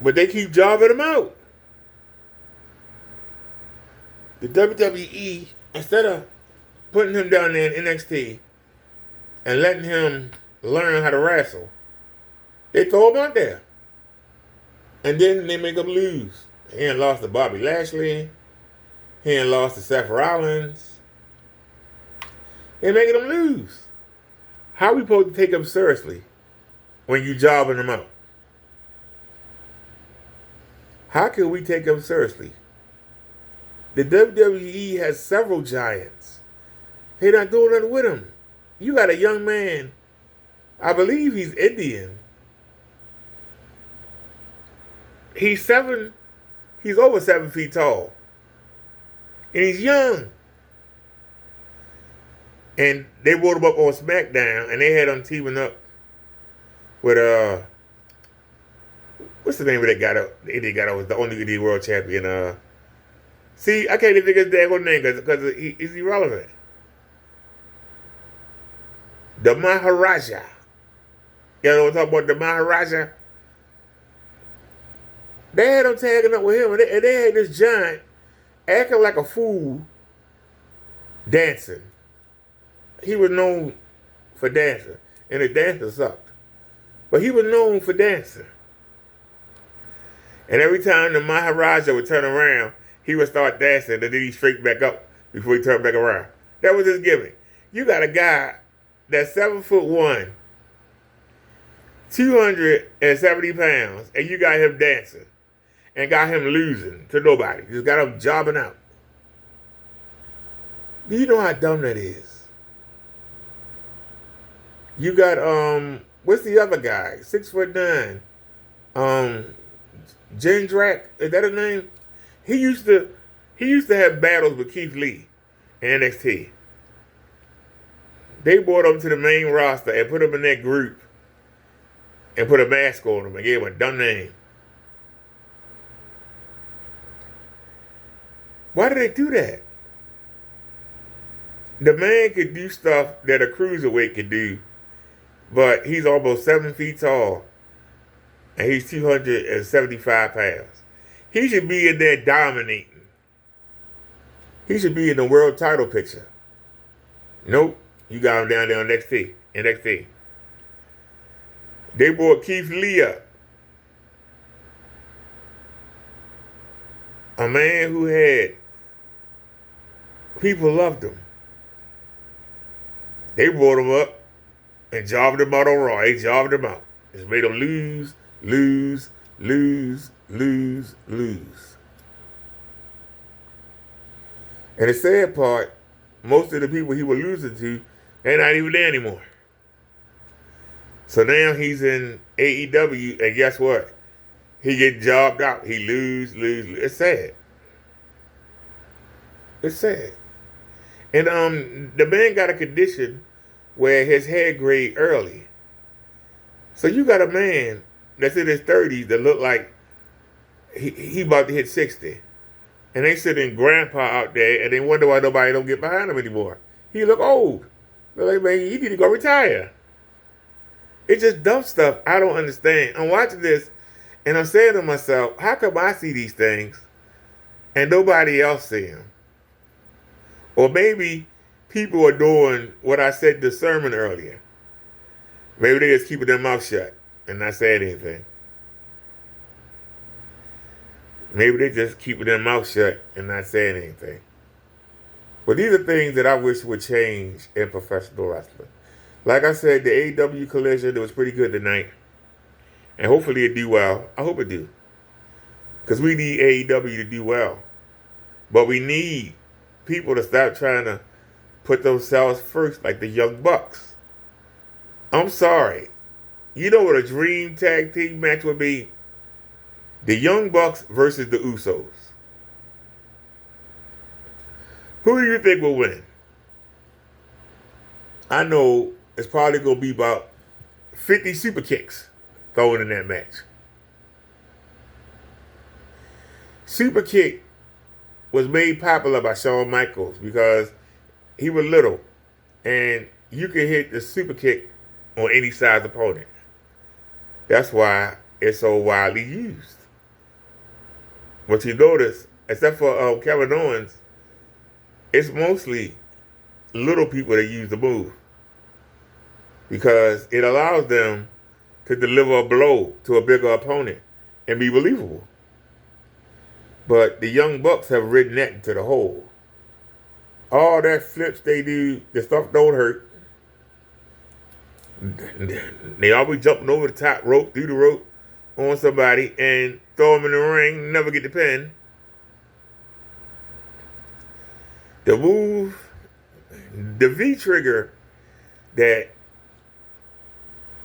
But they keep jobbing him out. The WWE, instead of putting him down there in NXT and letting him learn how to wrestle, they throw him out there. And then they make him lose. He ain't lost to Bobby Lashley. He ain't lost to Seth Rollins. They're making him lose. How are we supposed to take him seriously when you jobbing him out? How can we take him seriously? The WWE has several giants. They're not doing nothing with him. You got a young man, I believe he's Indian. He's over 7 feet tall. And he's young. And they brought him up on SmackDown, and they had him teaming up with what's the name of that guy that was the only Indian world champion? See, I can't even think of his damn name because he's irrelevant. The Maharaja. You know what I'm talking about? The Maharaja. They had him tagging up with him, and they had this giant acting like a fool dancing. He was known for dancing, and the dancer sucked. But he was known for dancing. And every time the Maharaja would turn around, he would start dancing, and then he'd straight back up before he turned back around. That was his gimmick. You got a guy that's 7'1", 270 pounds, and you got him dancing, and got him losing to nobody. Just got him jobbing out. Do you know how dumb that is? You got what's the other guy? 6'9". Jindrak, is that his name? He used to have battles with Keith Lee in NXT. They brought him to the main roster and put him in that group and put a mask on him and gave him a dumb name. Why did they do that? The man could do stuff that a cruiserweight could do, but he's almost 7 feet tall and he's 275 pounds. He should be in there dominating. He should be in the world title picture. Nope. You got him down there on NXT. They brought Keith Lee up. A man who had people loved him. They brought him up and jobbed him out on Raw. They jobbed him out. Just made him lose. And the sad part, most of the people he was losing to, they're not even there anymore. So now he's in AEW, and guess what? He get jobbed out. He lose. It's sad. It's sad. And the man got a condition where his hair grayed early. So you got a man that's in his 30s that look like he about to hit 60. And they sitting grandpa out there and they wonder why nobody don't get behind him anymore. He look old. They're like, man, you need to go retire. It's just dumb stuff I don't understand. I'm watching this and I'm saying to myself, how come I see these things and nobody else see them? Or maybe people are doing what I said in the sermon earlier. Maybe they just keeping their mouth shut and not saying anything. Maybe they just keeping their mouth shut and not saying anything. But these are things that I wish would change in professional wrestling. Like I said, the AEW collision, it was pretty good tonight. And hopefully it do well. I hope it do. Because we need AEW to do well. But we need people to stop trying to put themselves first like the Young Bucks. I'm sorry. You know what a dream tag team match would be? The Young Bucks versus the Usos. Who do you think will win? I know it's probably going to be about 50 super kicks thrown in that match. Super kick was made popular by Shawn Michaels because he was little and you could hit the super kick on any size opponent. That's why it's so widely used. But you notice, except for Kevin Owens, it's mostly little people that use the move because it allows them to deliver a blow to a bigger opponent and be believable. But the Young Bucks have ridden that into the hole. All that flips they do, the stuff don't hurt. They always jumping over the top rope, through the rope, on somebody, and throw them in the ring, never get the pin. The move, the V-trigger that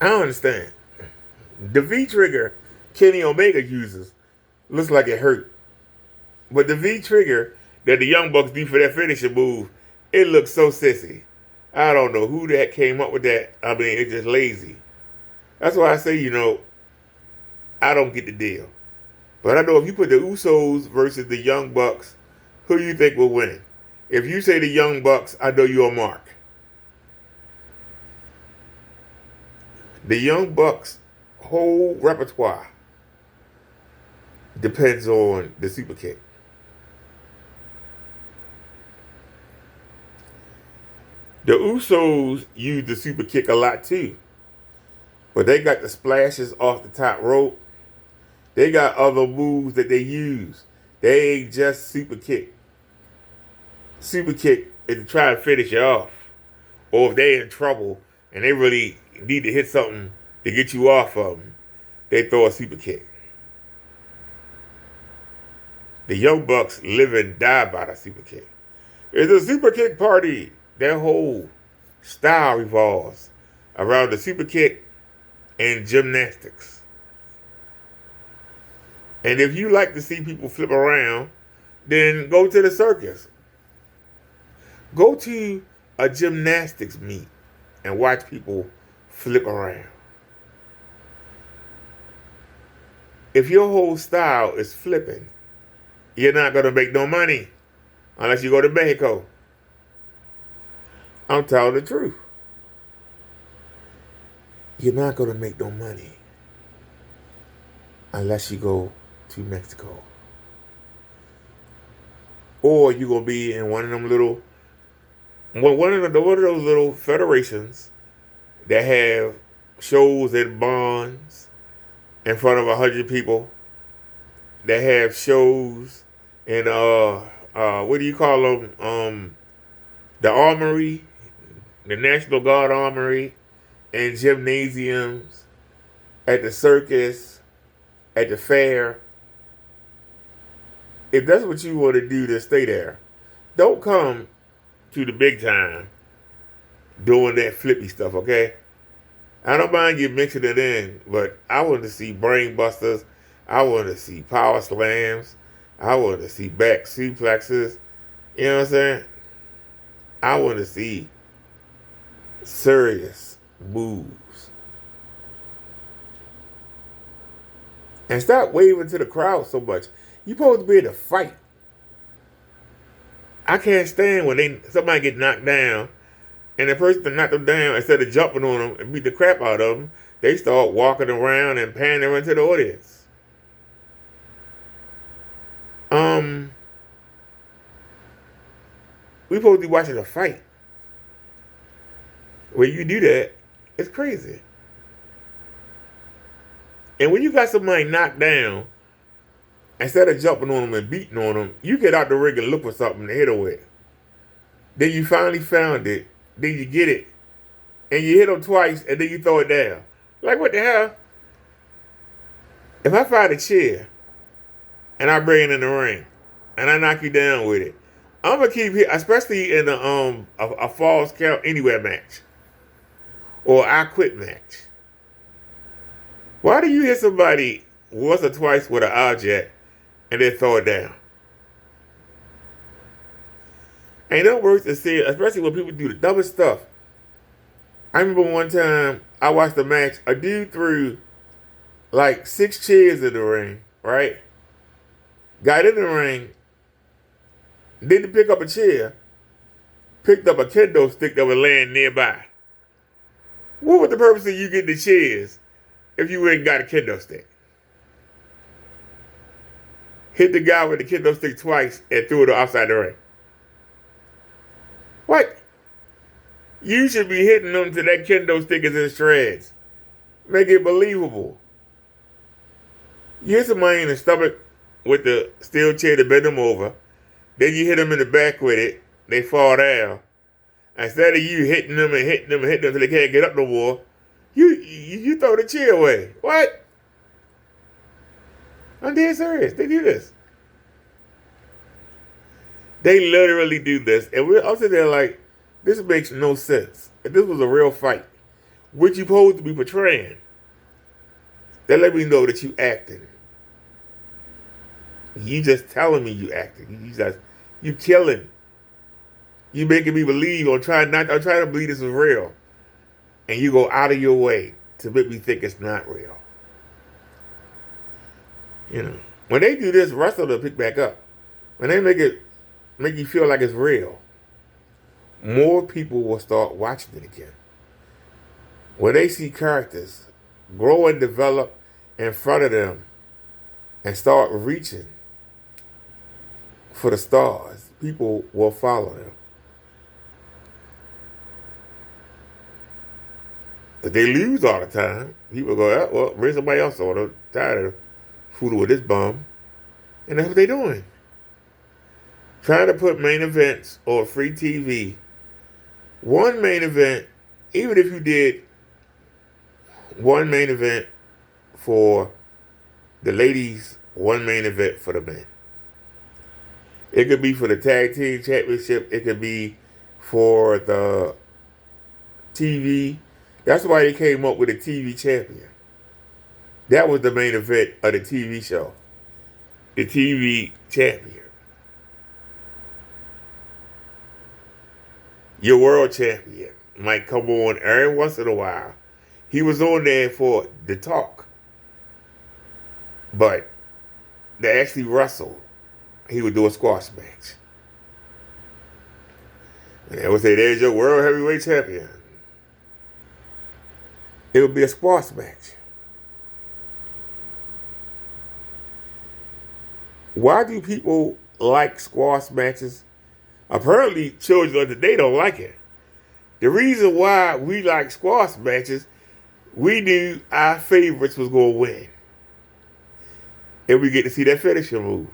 I don't understand. The V-trigger Kenny Omega uses looks like it hurt. But the V-trigger that the Young Bucks do for that finishing move, it looks so sissy. I don't know who that came up with that. I mean, it's just lazy. That's why I say, I don't get the deal. But I know if you put the Usos versus the Young Bucks, who do you think will win? If you say the Young Bucks, I know you're a mark. The Young Bucks' whole repertoire depends on the super kick. The Usos use the super kick a lot too. But they got the splashes off the top rope. They got other moves that they use. They ain't just super kick. Super kick is to try to finish you off. Or if they're in trouble and they really need to hit something to get you off of them, they throw a super kick. The Young Bucks live and die by the super kick. It's a super kick party. Their whole style revolves around the super kick and gymnastics. And if you like to see people flip around, then go to the circus. Go to a gymnastics meet and watch people flip around. If your whole style is flipping, you're not going to make no money unless you go to Mexico. I'm telling the truth. You're not going to make no money unless you go to Mexico. Or you're going to be in one of those little federations that have shows at Bonds in front of 100 people. That have shows in, what do you call them? The Armory, the National Guard Armory, and gymnasiums, at the circus, at the fair. If that's what you want to do, then stay there. Don't come to the big time doing that flippy stuff, okay? I don't mind you mixing it in, but I want to see brain busters. I want to see power slams. I want to see back suplexes. You know what I'm saying? I want to see serious moves. And stop waving to the crowd so much. You're supposed to be able to fight. I can't stand when somebody get knocked down and the person that knocked them down, instead of jumping on them and beat the crap out of them, they start walking around and pandering to the audience. We supposed to be watching a fight. When you do that, it's crazy. And when you got somebody knocked down, instead of jumping on them and beating on them, you get out the ring and look for something to hit them with. Then you finally found it. Then you get it. And you hit them twice, and then you throw it down. Like, what the hell? If I find a chair, and I bring it in the ring, and I knock you down with it, I'm going to keep it, especially in a Falls Count Anywhere match. Or I Quit match. Why do you hit somebody once or twice with an object and then throw it down? Ain't no worse than seeing, especially when people do the dumbest stuff. I remember one time I watched a match, a dude threw like 6 chairs in the ring, right? Got in the ring, didn't pick up a chair, picked up a kendo stick that was laying nearby. What was the purpose of you getting the chairs if you ain't got a kendo stick? Hit the guy with the kendo stick twice and threw it outside the ring. What? You should be hitting them till that kendo stick is in shreds. Make it believable. You hit somebody in the stomach with the steel chair to bend them over. Then you hit them in the back with it. They fall down. Instead of you hitting them and hitting them and hitting them till they can't get up no more, you throw the chair away. What? I'm dead serious. They do this. They literally do this. And I'm sitting there like, this makes no sense. If this was a real fight, what you supposed to be portraying, that let me know that you acting. You just telling me you acting. You killing. You making me believe I'm trying to believe this is real. And you go out of your way to make me think it's not real. You know, when they do this, wrestlers will pick back up. When they make you feel like it's real, more people will start watching it again. When they see characters grow and develop in front of them and start reaching for the stars, people will follow them. If they lose all the time, people go, oh, well, bring somebody else on. I'm tired of fooling with this bum. And that's what they're doing. Trying to put main events or free TV. One main event, even if you did one main event for the ladies, one main event for the men. It could be for the Tag Team Championship. It could be for the TV. That's why they came up with a TV champion. That was the main event of the TV show. The TV champion. Your world champion might come on every once in a while. He was on there for the talk. But to actually wrestle, he would do a squash match. And they would say, there's your world heavyweight champion. It would be a squash match. Why do people like squash matches? Apparently, children of today don't like it. The reason why we like squash matches, we knew our favorites was going to win. And we get to see that finisher move.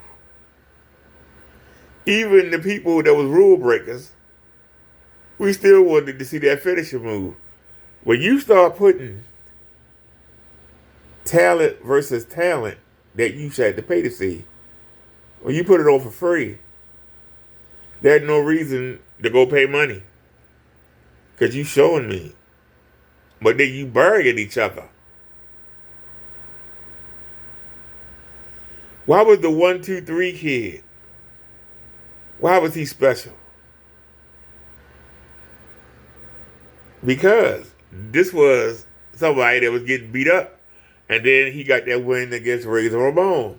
Even the people that was rule breakers, we still wanted to see that finisher move. When you start putting talent versus talent that you had to pay to see, when you put it on for free, there's no reason to go pay money. Because you showing me. But then you burying each other. Why was the 1, 2, 3 kid Why was he special? Because this was somebody that was getting beat up, and then he got that win against Razor Ramon.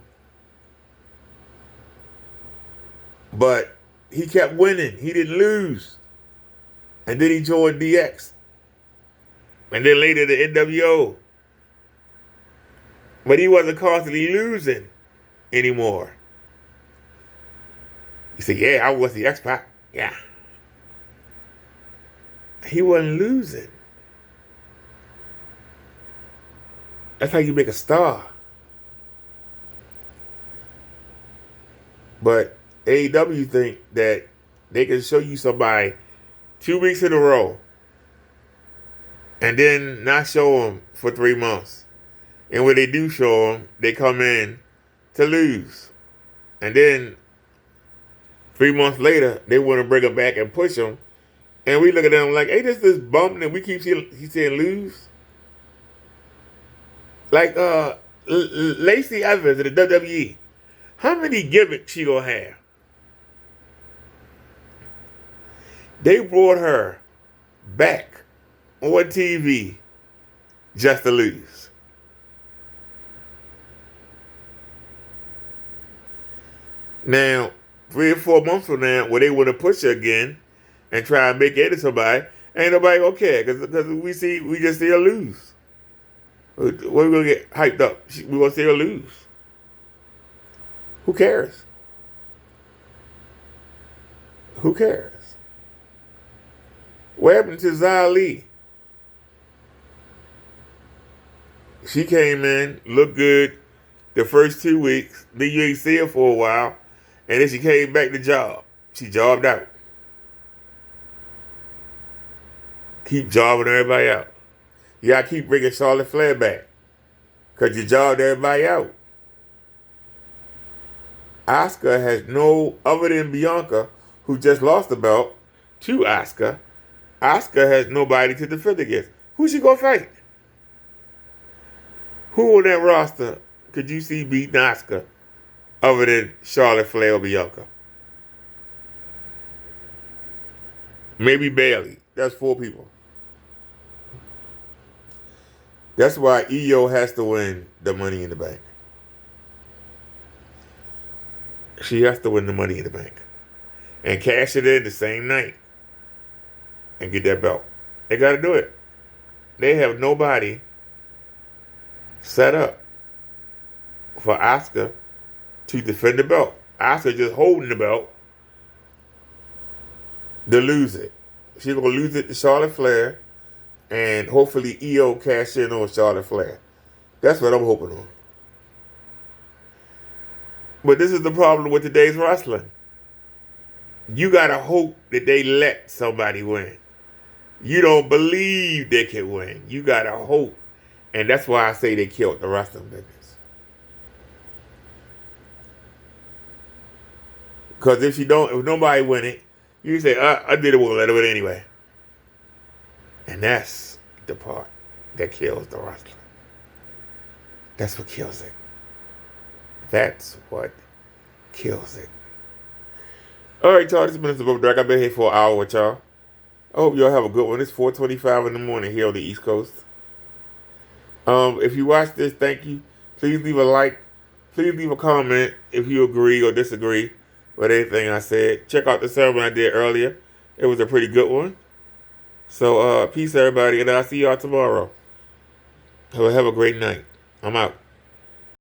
But he kept winning. He didn't lose. And then he joined DX. And then later the NWO. But he wasn't constantly losing anymore. You say, yeah, I was the X-Pac. Yeah. He wasn't losing. That's how you make a star. But AEW think that they can show you somebody 2 weeks in a row and then not show them for 3 months. And when they do show them, they come in to lose. And then 3 months later, they want to bring them back and push them. And we look at them like, hey, this bump that we keep saying lose. Like Lacey Evans in the WWE. How many gimmicks she gonna have? They brought her back on TV just to lose. Now, 3 or 4 months from now, when they want to push her again and try and make it into somebody, ain't nobody gonna care because we just see her lose. We're gonna get hyped up. We're gonna see her lose. Who cares? Who cares? What happened to Xia Li? She came in, looked good the first 2 weeks. Then you ain't see her for a while. And then she came back to job. She jobbed out. Keep jobbing everybody out. You gotta keep bringing Charlotte Flair back. Because you jobbed everybody out. Asuka has no, other than Bianca, who just lost the belt to Asuka. Asuka has nobody to defend against. Who's she gonna fight? Who on that roster could you see beating Asuka other than Charlotte Flair or Bianca? Maybe Bayley. That's 4 people. That's why Io has to win the Money in the Bank. She has to win the Money in the Bank. And cash it in the same night. And get that belt. They got to do it. They have nobody set up for Asuka to defend the belt. Asuka just holding the belt to lose it. She's going to lose it to Charlotte Flair. And hopefully Io cash in on Charlotte Flair. That's what I'm hoping on. But this is the problem with today's wrestling. You got to hope that they let somebody win. You don't believe they can win. You got to hope. And that's why I say they killed the wrestling business. Because if nobody win it, you say, I did it, we'll let it win anyway. And that's the part that kills the wrestling. That's what kills it. That's what kills it. All right, y'all, this has been Mr. Drag. I've been here for an hour with y'all. I hope y'all have a good one. It's 4:25 in the morning here on the East Coast. If you watch this, thank you. Please leave a like. Please leave a comment if you agree or disagree with anything I said. Check out the sermon I did earlier. It was a pretty good one. So, peace, everybody, and I'll see y'all tomorrow. Have a great night. I'm out.